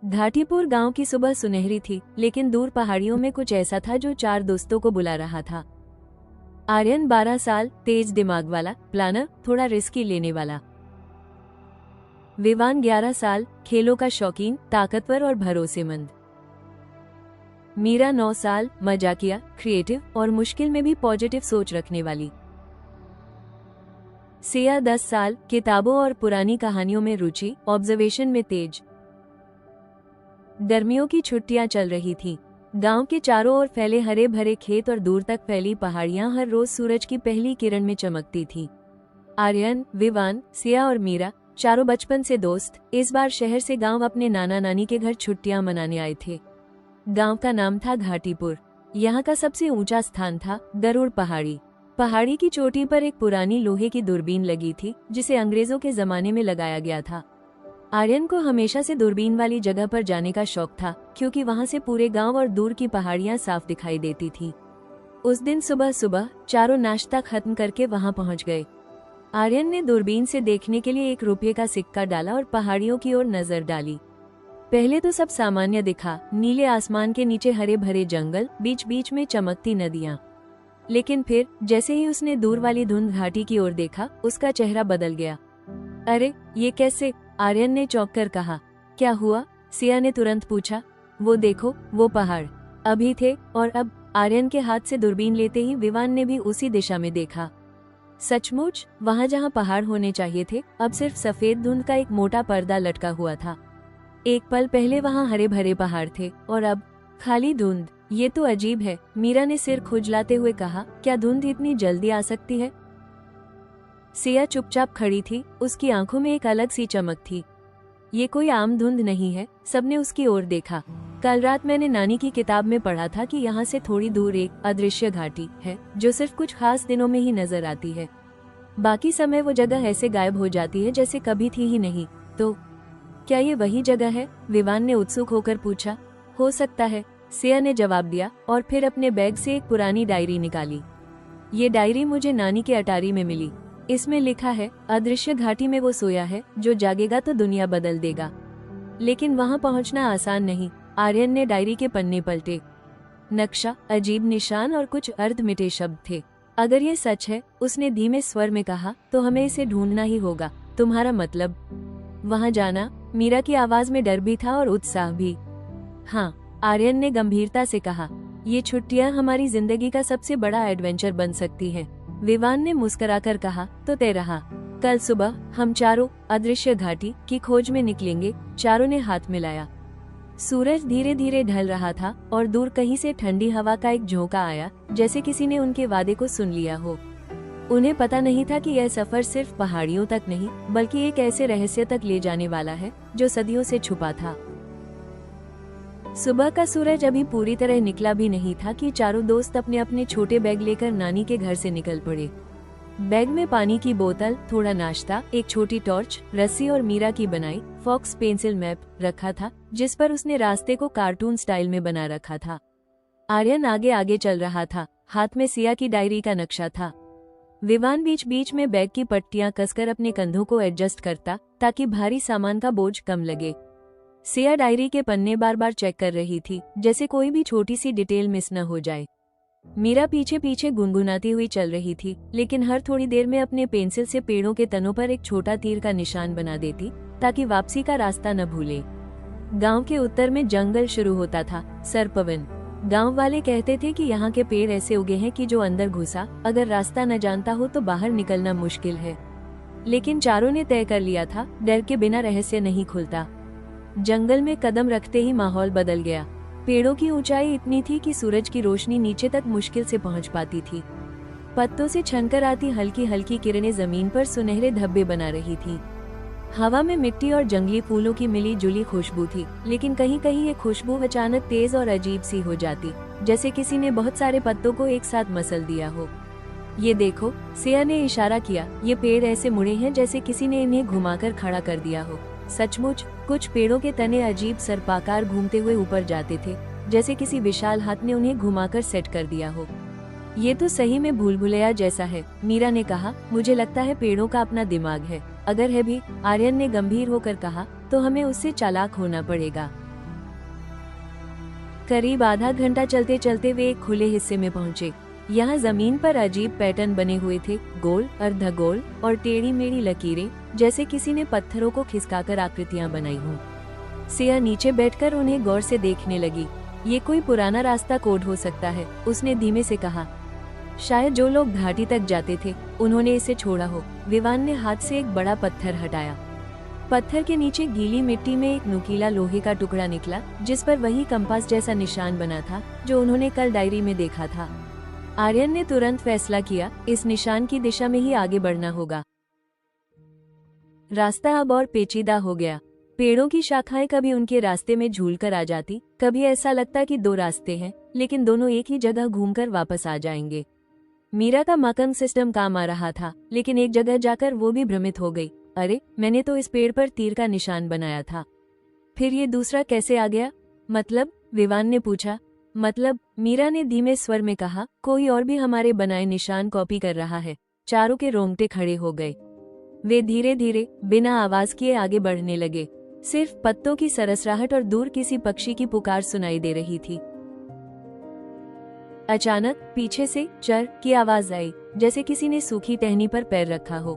घाटीपुर गांव की सुबह सुनहरी थी, लेकिन दूर पहाड़ियों में कुछ ऐसा था जो चार दोस्तों को बुला रहा था। आर्यन 12 साल, तेज दिमाग वाला, प्लानर, थोड़ा रिस्की लेने वाला। विवान 11 साल, खेलों का शौकीन, ताकतवर और भरोसेमंद। मीरा 9 साल, मजाकिया, क्रिएटिव और मुश्किल में भी पॉजिटिव सोच रखने वाली। सिया 10 साल, किताबों और पुरानी कहानियों में रुचि, ऑब्जर्वेशन में तेज। गर्मियों की छुट्टियां चल रही थीं। गांव के चारों ओर फैले हरे भरे खेत और दूर तक फैली पहाड़ियां हर रोज सूरज की पहली किरण में चमकती थीं। आर्यन, विवान, सिया और मीरा, चारों बचपन से दोस्त, इस बार शहर से गांव अपने नाना नानी के घर छुट्टियां मनाने आए थे। गांव का नाम था घाटीपुर। यहाँ का सबसे ऊंचा स्थान था गरुड़ पहाड़ी। पहाड़ी की चोटी पर एक पुरानी लोहे की दूरबीन लगी थी, जिसे अंग्रेजों के जमाने में लगाया गया था। आर्यन को हमेशा से दूरबीन वाली जगह पर जाने का शौक था, क्योंकि वहां से पूरे गांव और दूर की पहाड़ियां साफ दिखाई देती थी। उस दिन सुबह सुबह चारों नाश्ता खत्म करके वहां पहुंच गए। आर्यन ने दूरबीन से देखने के लिए 1 रुपये का सिक्का डाला और पहाड़ियों की ओर नजर डाली। पहले तो सब सामान्य दिखा, नीले आसमान के नीचे हरे भरे जंगल, बीच बीच में चमकती नदियां। लेकिन फिर जैसे ही उसने दूर वाली धुंध घाटी की ओर देखा, उसका चेहरा बदल गया। अरे ये कैसे? आर्यन ने चौंक कर कहा। क्या हुआ? सिया ने तुरंत पूछा। वो देखो, वो पहाड़ अभी थे और अब। आर्यन के हाथ से दूरबीन लेते ही विवान ने भी उसी दिशा में देखा। सचमुच वहां जहां पहाड़ होने चाहिए थे, अब सिर्फ सफेद धुंध का एक मोटा पर्दा लटका हुआ था। एक पल पहले वहां हरे भरे पहाड़ थे और अब खाली धुंध। ये तो अजीब है, मीरा ने सिर खुजलाते हुए कहा। क्या धुंध इतनी जल्दी आ सकती है? सिया चुपचाप खड़ी थी, उसकी आंखों में एक अलग सी चमक थी। ये कोई आम धुंध नहीं है। सबने उसकी ओर देखा। कल रात मैंने नानी की किताब में पढ़ा था कि यहाँ से थोड़ी दूर एक अदृश्य घाटी है, जो सिर्फ कुछ खास दिनों में ही नजर आती है। बाकी समय वो जगह ऐसे गायब हो जाती है जैसे कभी थी ही नहीं। तो क्या ये वही जगह है? विवान ने उत्सुक होकर पूछा। हो सकता है, सिया ने जवाब दिया और फिर अपने बैग से एक पुरानी डायरी निकाली। ये डायरी मुझे नानी के अटारी में मिली। इसमें लिखा है, अदृश्य घाटी में वो सोया है जो जागेगा तो दुनिया बदल देगा। लेकिन वहां पहुंचना आसान नहीं। आर्यन ने डायरी के पन्ने पलटे। नक्शा, अजीब निशान और कुछ अर्ध मिटे शब्द थे। अगर ये सच है, उसने धीमे स्वर में कहा, तो हमें इसे ढूंढना ही होगा। तुम्हारा मतलब? वहां जाना? मीरा की आवाज में डर भी था और उत्साह भी। हाँ, आर्यन ने गंभीरता से कहा। ये छुट्टियां हमारी जिंदगी का सबसे बड़ा एडवेंचर बन सकती है। विवान ने मुस्कुराकर कहा। तो तय रहा। कल सुबह हम चारों अदृश्य घाटी की खोज में निकलेंगे। चारों ने हाथ मिलाया। सूरज धीरे धीरे ढल रहा था और दूर कहीं से ठंडी हवा का एक झोंका आया, जैसे किसी ने उनके वादे को सुन लिया हो। उन्हें पता नहीं था कि यह सफर सिर्फ पहाड़ियों तक नहीं, बल्कि एक ऐसे रहस्य तक ले जाने वाला है जो सदियों से छुपा था। सुबह का सूरज अभी पूरी तरह निकला भी नहीं था कि चारों दोस्त अपने अपने छोटे बैग लेकर नानी के घर से निकल पड़े। बैग में पानी की बोतल, थोड़ा नाश्ता, एक छोटी टॉर्च, रस्सी और मीरा की बनाई फॉक्स पेंसिल मैप रखा था, जिस पर उसने रास्ते को कार्टून स्टाइल में बना रखा था। आर्यन आगे आगे चल रहा था, हाथ में सिया की डायरी का नक्शा था। विवान बीच बीच में बैग की पट्टियां कसकर अपने कंधों को एडजस्ट करता, ताकि भारी सामान का बोझ कम लगे। सिया डायरी के पन्ने बार बार चेक कर रही थी, जैसे कोई भी छोटी सी डिटेल मिस न हो जाए। मीरा पीछे पीछे गुनगुनाती हुई चल रही थी, लेकिन हर थोड़ी देर में अपने पेंसिल से पेड़ों के तनों पर एक छोटा तीर का निशान बना देती, ताकि वापसी का रास्ता न भूले। गांव के उत्तर में जंगल शुरू होता था, सरपवन। गांव वाले कहते थे कि यहाँ के पेड़ ऐसे उगे हैं कि जो अंदर घुसा, अगर रास्ता न जानता हो तो बाहर निकलना मुश्किल है। लेकिन चारों ने तय कर लिया था, डर के बिना रहस्य नहीं खुलता। जंगल में कदम रखते ही माहौल बदल गया। पेड़ों की ऊंचाई इतनी थी कि सूरज की रोशनी नीचे तक मुश्किल से पहुंच पाती थी। पत्तों से छनकर आती हल्की हल्की किरणें जमीन पर सुनहरे धब्बे बना रही थी। हवा में मिट्टी और जंगली फूलों की मिली जुली खुशबू थी, लेकिन कहीं कहीं ये खुशबू अचानक तेज और अजीब सी हो जाती, जैसे किसी ने बहुत सारे पत्तों को एक साथ मसल दिया हो। ये देखो, सिया ने इशारा किया। ये पेड़ ऐसे मुड़े हैं जैसे किसी ने इन्हें घुमाकर खड़ा कर दिया हो। सचमुच, कुछ पेड़ों के तने अजीब सर्पाकार घूमते हुए ऊपर जाते थे, जैसे किसी विशाल हाथ ने उन्हें घुमाकर सेट कर दिया हो। ये तो सही में भूल भुलैया जैसा है, मीरा ने कहा। मुझे लगता है पेड़ों का अपना दिमाग है। अगर है भी, आर्यन ने गंभीर होकर कहा, तो हमें उससे चालाक होना पड़ेगा। करीब आधा घंटा चलते चलते वे एक खुले हिस्से में पहुंचे। यहाँ जमीन पर अजीब पैटर्न बने हुए थे, गोल, अर्धगोल और टेढ़ी मेढ़ी लकीरें, जैसे किसी ने पत्थरों को खिसकाकर आकृतियां बनाई हों। सिया नीचे बैठकर उन्हें गौर से देखने लगी। ये कोई पुराना रास्ता कोड हो सकता है, उसने धीमे से कहा। शायद जो लोग घाटी तक जाते थे उन्होंने इसे छोड़ा हो। विवान ने हाथ से एक बड़ा पत्थर हटाया। पत्थर के नीचे गीली मिट्टी में एक नुकीला लोहे का टुकड़ा निकला, जिस पर वही कंपास जैसा निशान बना था जो उन्होंने कल डायरी में देखा था। आर्यन ने तुरंत फैसला किया, इस निशान की दिशा में ही आगे बढ़ना होगा। रास्ता अब और पेचीदा हो गया। पेड़ों की शाखाएं कभी उनके रास्ते में झूलकर आ जाती, कभी ऐसा लगता कि दो रास्ते हैं लेकिन दोनों एक ही जगह घूमकर वापस आ जाएंगे। मीरा का मकंग सिस्टम काम आ रहा था, लेकिन एक जगह जाकर वो भी भ्रमित हो गई। अरे, मैंने तो इस पेड़ पर तीर का निशान बनाया था, फिर ये दूसरा कैसे आ गया? मतलब? विवान ने पूछा। मतलब, मीरा ने धीमे स्वर में कहा, कोई और भी हमारे बनाए निशान कॉपी कर रहा है। चारों के रोंगटे खड़े हो गए। वे धीरे धीरे बिना आवाज किए आगे बढ़ने लगे। सिर्फ पत्तों की सरसराहट और दूर किसी पक्षी की पुकार सुनाई दे रही थी। अचानक पीछे से चर की आवाज आई, जैसे किसी ने सूखी टहनी पर पैर रखा हो।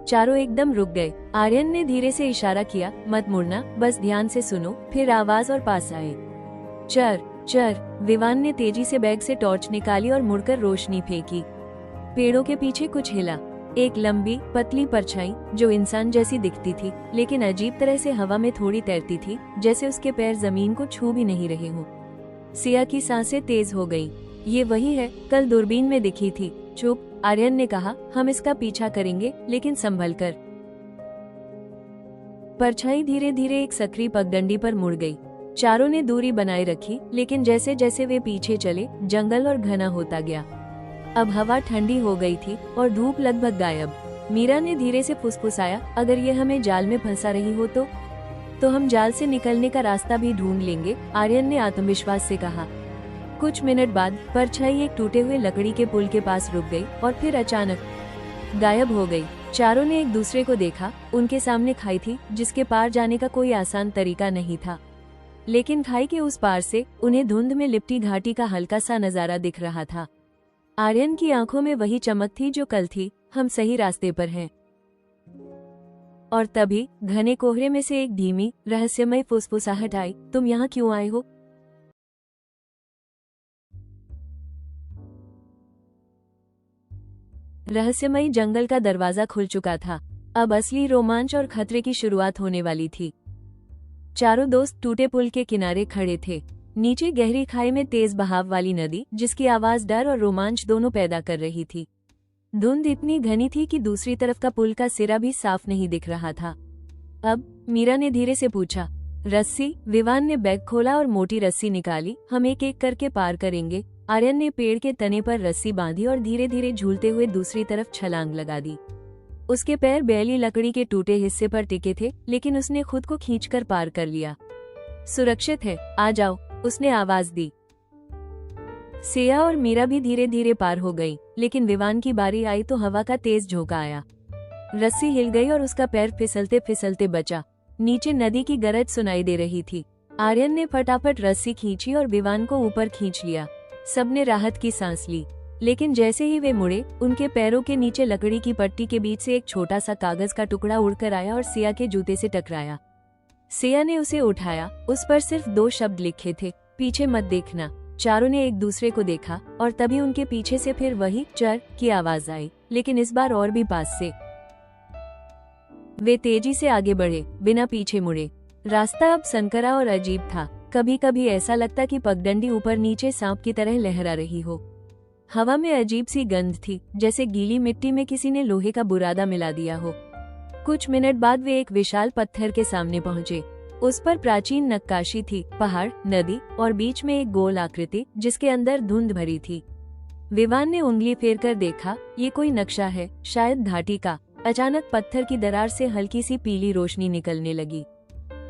चारों एकदम रुक गए। आर्यन ने धीरे से इशारा किया, मत मुड़ना, बस ध्यान से सुनो। फिर आवाज और पास आए, चर चर। विवान ने तेजी से बैग से टॉर्च निकाली और मुड़कर रोशनी फेंकी। पेड़ों के पीछे कुछ हिला। एक लंबी पतली परछाई जो इंसान जैसी दिखती थी, लेकिन अजीब तरह से हवा में थोड़ी तैरती थी, जैसे उसके पैर जमीन को छू भी नहीं रहे हों। सिया की सांसें तेज हो गईं। ये वही है, कल दूरबीन में दिखी थी। चुप, आर्यन ने कहा, हम इसका पीछा करेंगे, लेकिन संभल कर। परछाई धीरे धीरे एक सकरी पगडंडी पर मुड़ गई। चारों ने दूरी बनाए रखी, लेकिन जैसे जैसे वे पीछे चले, जंगल और घना होता गया। अब हवा ठंडी हो गई थी और धूप लगभग गायब। मीरा ने धीरे से फुसफुसाया, अगर ये हमें जाल में फंसा रही हो तो हम जाल से निकलने का रास्ता भी ढूंढ लेंगे, आर्यन ने आत्मविश्वास से कहा। कुछ मिनट बाद परछाई एक टूटे हुए लकड़ी के पुल के पास रुक गई और फिर अचानक गायब हो गई। चारों ने एक दूसरे को देखा। उनके सामने खाई थी, जिसके पार जाने का कोई आसान तरीका नहीं था, लेकिन खाई के उस पार से उन्हें धुंध में लिपटी घाटी का हल्का सा नजारा दिख रहा था। आर्यन की आंखों में वही चमक थी जो कल थी, हम सही रास्ते पर हैं। और तभी घने कोहरे में से एक धीमी रहस्यमय फुसफुसाहट आई, तुम यहाँ क्यों आए हो? रहस्यमयी जंगल का दरवाजा खुल चुका था। अब असली रोमांच और खतरे की शुरुआत होने वाली थी। चारों दोस्त टूटे पुल के किनारे खड़े थे। नीचे गहरी खाई में तेज बहाव वाली नदी, जिसकी आवाज डर और रोमांच दोनों पैदा कर रही थी। धुंध इतनी घनी थी कि दूसरी तरफ का पुल का सिरा भी साफ नहीं दिख रहा था। अब मीरा ने धीरे से पूछा, रस्सी? विवान ने बैग खोला और मोटी रस्सी निकाली। हम एक एक करके पार करेंगे। आर्यन ने पेड़ के तने पर रस्सी बांधी और धीरे धीरे झूलते हुए दूसरी तरफ छलांग लगा दी। उसके पैर बेली लकड़ी के टूटे हिस्से पर टिके थे, लेकिन उसने खुद को खींचकर पार कर लिया। सुरक्षित है, आ जाओ, उसने आवाज दी। सिया और मीरा भी धीरे धीरे पार हो गई, लेकिन विवान की बारी आई तो हवा का तेज झोंका आया। रस्सी हिल गई और उसका पैर फिसलते फिसलते बचा। नीचे नदी की गरज सुनाई दे रही थी। आर्यन ने फटाफट रस्सी खींची और विवान को ऊपर खींच लिया। सबने राहत की सांस ली, लेकिन जैसे ही वे मुड़े, उनके पैरों के नीचे लकड़ी की पट्टी के बीच से एक छोटा सा कागज का टुकड़ा उड़कर आया और सिया के जूते से टकराया। सिया ने उसे उठाया। उस पर सिर्फ 2 शब्द लिखे थे, पीछे मत देखना। चारों ने एक दूसरे को देखा और तभी उनके पीछे से फिर वही चर की आवाज आई, लेकिन इस बार और भी पास से। वे तेजी से आगे बढ़े, बिना पीछे मुड़े। रास्ता अब संकरा और अजीब था। कभी कभी ऐसा लगता कि पगडंडी ऊपर नीचे सांप की तरह लहरा रही हो। हवा में अजीब सी गंध थी, जैसे गीली मिट्टी में किसी ने लोहे का बुरादा मिला दिया हो। कुछ मिनट बाद वे एक विशाल पत्थर के सामने पहुंचे। उस पर प्राचीन नक्काशी थी, पहाड़, नदी और बीच में एक गोल आकृति जिसके अंदर धुंध भरी थी। विवान ने उंगली फेरकर देखा, ये कोई नक्शा है, शायद घाटी का। अचानक पत्थर की दरार से हल्की सी पीली रोशनी निकलने लगी।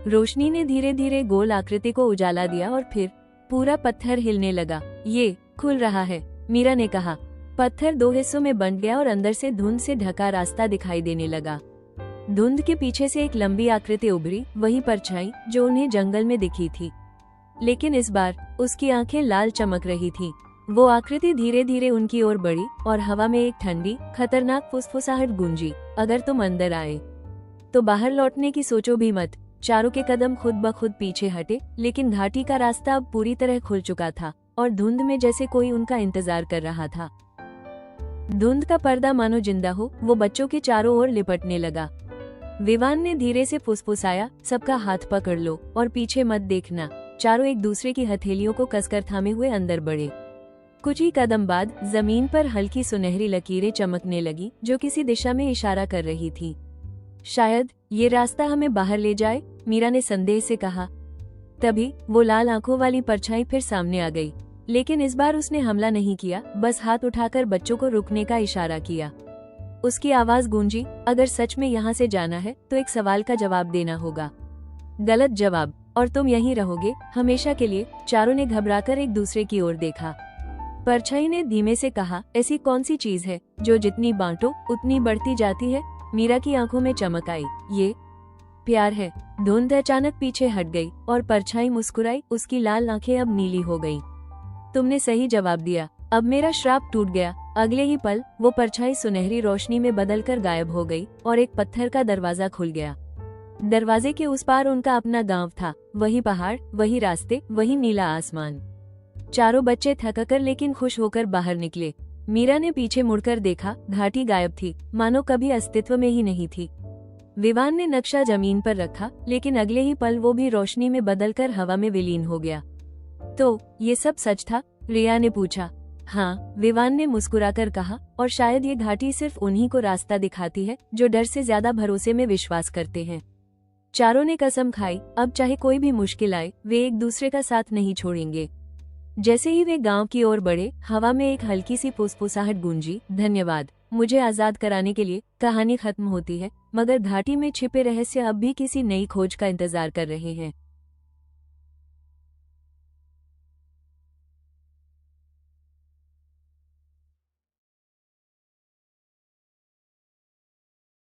रोशनी ने धीरे धीरे गोल आकृति को उजाला दिया और फिर पूरा पत्थर हिलने लगा। ये खुल रहा है, मीरा ने कहा। पत्थर 2 हिस्सों में बंट गया और अंदर से धुंध से ढका रास्ता दिखाई देने लगा। धुंध के पीछे से एक लंबी आकृति उभरी, वही परछाई जो उन्हें जंगल में दिखी थी। लेकिन इस बार उसकी आंखें लाल चमक रही थीं। वो आकृति धीरे धीरे उनकी ओर बढ़ी और हवा में एक ठंडी खतरनाक फुसफुसाहट गूंजी, अगर तुम अंदर आए तो बाहर लौटने की सोचो भी मत। चारों के कदम खुद ब खुद पीछे हटे, लेकिन घाटी का रास्ता अब पूरी तरह खुल चुका था और धुंध में जैसे कोई उनका इंतजार कर रहा था। धुंध का पर्दा मानो जिंदा हो, वो बच्चों के चारों ओर लिपटने लगा। विवान ने धीरे से फुसफुसाया, सबका हाथ पकड़ लो और पीछे मत देखना। चारों एक दूसरे की हथेलियों को कसकर थामे हुए अंदर बढ़े। कुछ ही कदम बाद जमीन पर हल्की सुनहरी लकीरें चमकने लगी, जो किसी दिशा में इशारा कर रही थी। शायद ये रास्ता हमें बाहर ले जाए, मीरा ने संदेह से कहा। तभी वो लाल आंखों वाली परछाई फिर सामने आ गई, लेकिन इस बार उसने हमला नहीं किया, बस हाथ उठाकर बच्चों को रुकने का इशारा किया। उसकी आवाज गूंजी, अगर सच में यहाँ से जाना है तो एक सवाल का जवाब देना होगा। गलत जवाब और तुम यहीं रहोगे हमेशा के लिए। चारों ने घबराकर एक दूसरे की ओर देखा। परछाई ने धीमे से कहा, ऐसी कौन सी चीज है जो जितनी बांटो उतनी बढ़ती जाती है? मीरा की आंखों में चमक आई। ये प्यार है। धुंध अचानक पीछे हट गई और परछाई मुस्कुराई, उसकी लाल आंखें अब नीली हो गईं। तुमने सही जवाब दिया, अब मेरा श्राप टूट गया। अगले ही पल वो परछाई सुनहरी रोशनी में बदलकर गायब हो गई और एक पत्थर का दरवाजा खुल गया। दरवाजे के उस पार उनका अपना गांव था, वही पहाड़, वही रास्ते, वही नीला आसमान। चारों बच्चे थककर लेकिन खुश होकर बाहर निकले। मीरा ने पीछे मुड़कर देखा, घाटी गायब थी, मानो कभी अस्तित्व में ही नहीं थी। विवान ने नक्शा जमीन पर रखा, लेकिन अगले ही पल वो भी रोशनी में बदलकर हवा में विलीन हो गया। तो ये सब सच था? रिया ने पूछा। हाँ, विवान ने मुस्कुराकर कहा, और शायद ये घाटी सिर्फ उन्हीं को रास्ता दिखाती है जो डर से ज्यादा भरोसे में विश्वास करते हैं। चारों ने कसम खाई, अब चाहे कोई भी मुश्किल आए वे एक दूसरे का साथ नहीं छोड़ेंगे। जैसे ही वे गांव की ओर बढ़े, हवा में एक हल्की सी फुसफुसाहट गूंजी, धन्यवाद मुझे आजाद कराने के लिए। कहानी खत्म होती है, मगर घाटी में छिपे रहस्य अब भी किसी नई खोज का इंतजार कर रहे हैं।